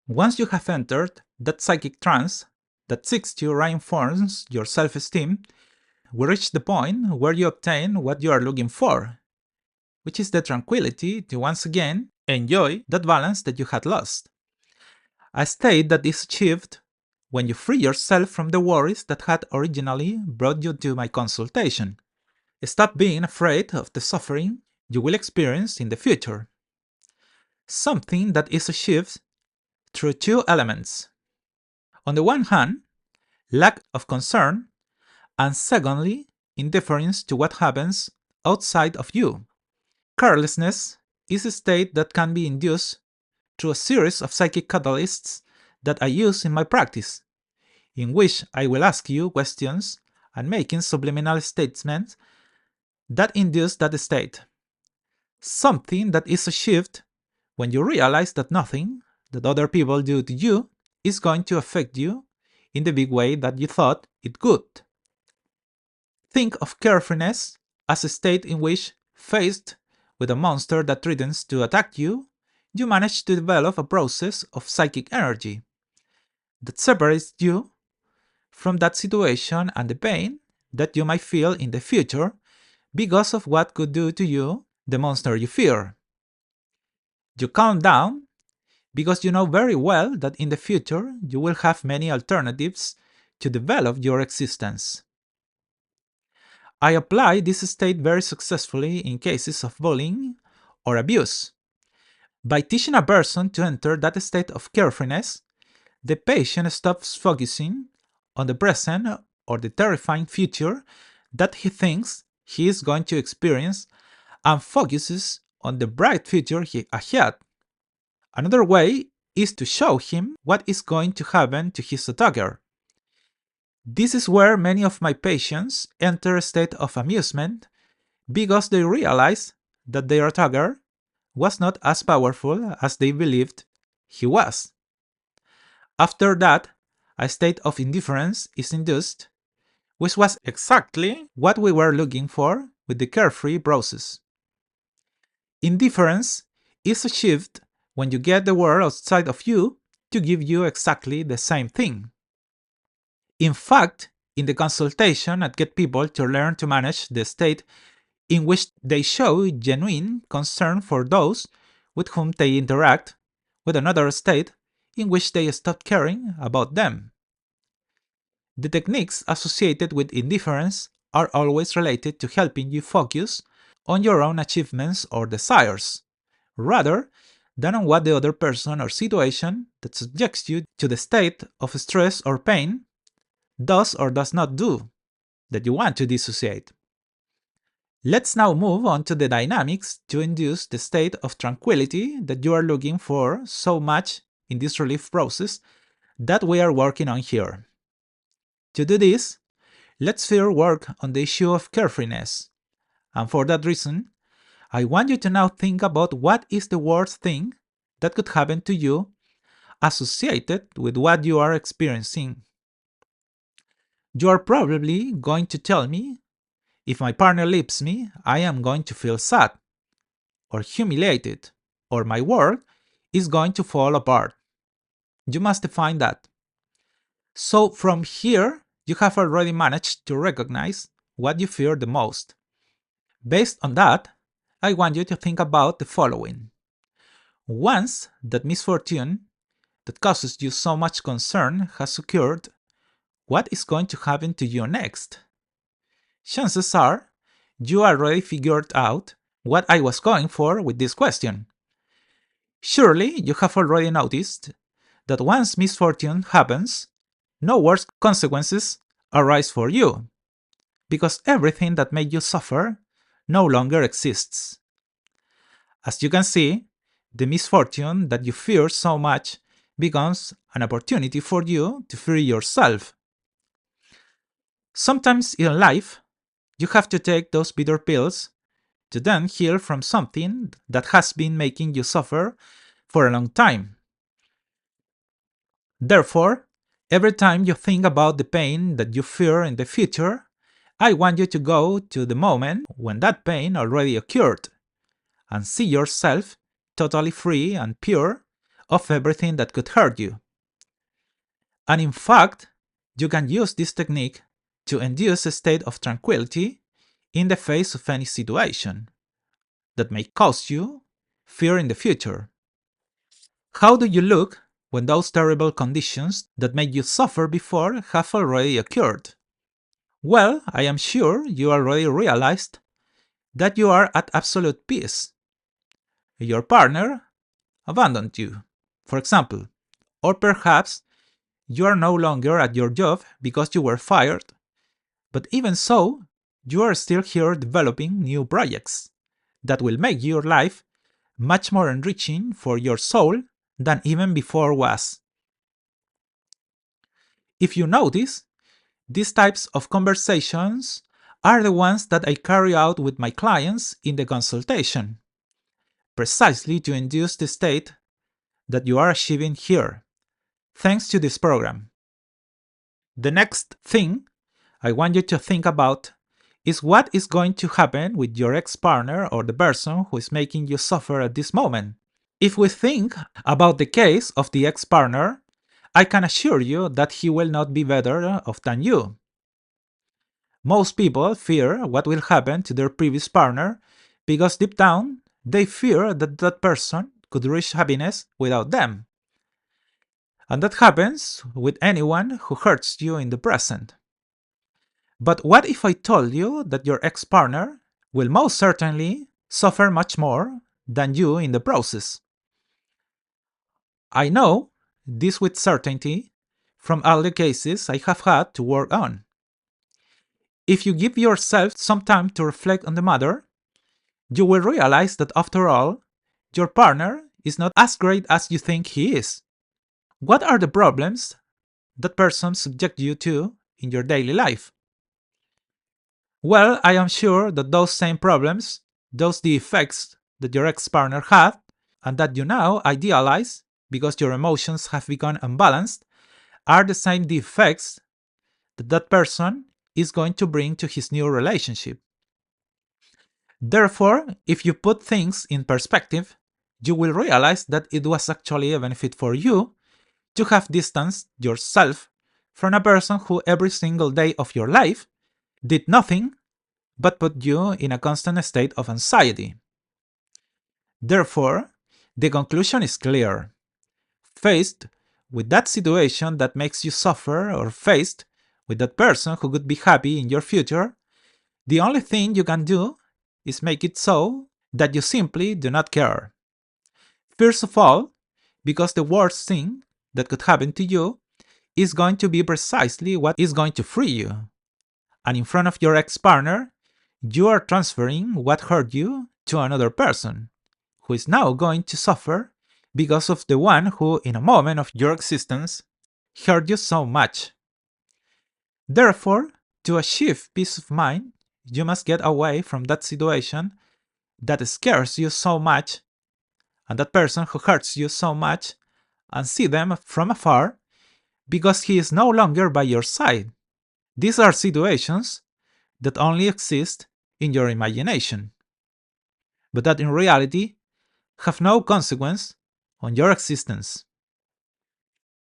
Once you have entered that psychic trance that seeks to reinforce your self-esteem, we reach the point where you obtain what you are looking for, which is the tranquility to once again enjoy that balance that you had lost. A state that is achieved when you free yourself from the worries that had originally brought you to my consultation. Stop being afraid of the suffering you will experience in the future. Something that is achieved through two elements. On the one hand, lack of concern, and secondly, indifference to what happens outside of you. Carelessness is a state that can be induced through a series of psychic catalysts that I use in my practice, in which I will ask you questions and making subliminal statements that induce that state. Something that is achieved when you realize that nothing that other people do to you is going to affect you in the big way that you thought it could. Think of carefreeness as a state in which, faced with a monster that threatens to attack you, you manage to develop a process of psychic energy that separates you from that situation and the pain that you might feel in the future because of what could do to you the monster you fear. You calm down because you know very well that in the future you will have many alternatives to develop your existence. I apply this state very successfully in cases of bullying or abuse. By teaching a person to enter that state of carefreeness, the patient stops focusing on the present or the terrifying future that he thinks he is going to experience and focuses on the bright future ahead. Another way is to show him what is going to happen to his attacker. This is where many of my patients enter a state of amusement because they realize that their attacker was not as powerful as they believed he was. After that, a state of indifference is induced, which was exactly what we were looking for with the carefree process. Indifference is achieved when you get the world outside of you to give you exactly the same thing. In fact, in the consultation, I get people to learn to manage the state in which they show genuine concern for those with whom they interact, with another state in which they stop caring about them. The techniques associated with indifference are always related to helping you focus on your own achievements or desires, rather than on what the other person or situation that subjects you to the state of stress or pain does or does not do that you want to dissociate. Let's now move on to the dynamics to induce the state of tranquility that you are looking for so much in this relief process that we are working on here. To do this, let's first work on the issue of carefreeness. And for that reason, I want you to now think about what is the worst thing that could happen to you associated with what you are experiencing. You are probably going to tell me, if my partner leaves me, I am going to feel sad, or humiliated, or my world is going to fall apart. You must define that. So from here, you have already managed to recognize what you fear the most. Based on that, I want you to think about the following. Once that misfortune that causes you so much concern has occurred, what is going to happen to you next? Chances are you already figured out what I was going for with this question. Surely you have already noticed that once misfortune happens, no worse consequences arise for you, because everything that made you suffer no longer exists. As you can see, the misfortune that you fear so much becomes an opportunity for you to free yourself. Sometimes in life, you have to take those bitter pills to then heal from something that has been making you suffer for a long time. Therefore, every time you think about the pain that you fear in the future, I want you to go to the moment when that pain already occurred and see yourself totally free and pure of everything that could hurt you. And in fact, you can use this technique to induce a state of tranquility in the face of any situation that may cause you fear in the future. How do you look when those terrible conditions that made you suffer before have already occurred? Well, I am sure you already realized that you are at absolute peace. Your partner abandoned you, for example, or perhaps you are no longer at your job because you were fired, but even so, you are still here developing new projects that will make your life much more enriching for your soul than even before was. If you notice, these types of conversations are the ones that I carry out with my clients in the consultation, precisely to induce the state that you are achieving here, thanks to this program. The next thing I want you to think about is what is going to happen with your ex-partner or the person who is making you suffer at this moment. If we think about the case of the ex-partner, I can assure you that he will not be better off than you. Most people fear what will happen to their previous partner because deep down they fear that that person could reach happiness without them. And that happens with anyone who hurts you in the present. But what if I told you that your ex-partner will most certainly suffer much more than you in the process? I know this with certainty from all the cases I have had to work on. If you give yourself some time to reflect on the matter, you will realize that after all, your partner is not as great as you think he is. What are the problems that person subject you to in your daily life? Well, I am sure that those same problems, those defects that your ex-partner had, and that you now idealize because your emotions have become unbalanced, are the same defects that that person is going to bring to his new relationship. Therefore, if you put things in perspective, you will realize that it was actually a benefit for you to have distanced yourself from a person who every single day of your life did nothing but put you in a constant state of anxiety. Therefore, the conclusion is clear. Faced with that situation that makes you suffer, or faced with that person who could be happy in your future, the only thing you can do is make it so that you simply do not care. First of all, because the worst thing that could happen to you is going to be precisely what is going to free you. And in front of your ex-partner, you are transferring what hurt you to another person, who is now going to suffer because of the one who, in a moment of your existence, hurt you so much. Therefore, to achieve peace of mind, you must get away from that situation that scares you so much and that person who hurts you so much and see them from afar because he is no longer by your side. These are situations that only exist in your imagination, but that in reality have no consequence on your existence.